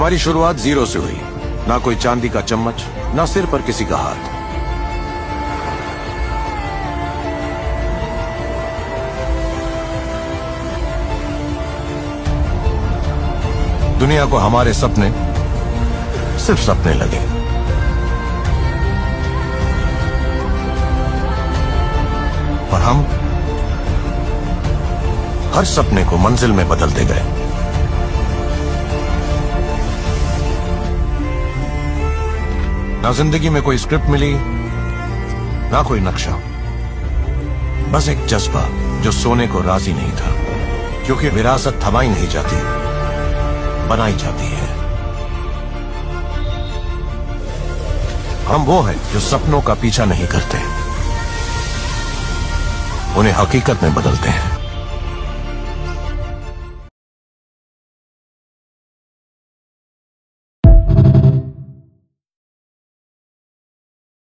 हमारी शुरुआत जीरो से हुई। ना कोई चांदी का चम्मच, ना सिर पर किसी का हाथ। दुनिया को हमारे सपने सिर्फ सपने लगे। और हम हर सपने को मंजिल में बदलते गए। ना जिंदगी में कोई स्क्रिप्ट मिली, ना कोई नक्शा, बस एक जज्बा जो सोने को राजी नहीं था, क्योंकि विरासत थमाई नहीं जाती, बनाई जाती है। हम वो हैं जो सपनों का पीछा नहीं करते, उन्हें हकीकत में बदलते हैं।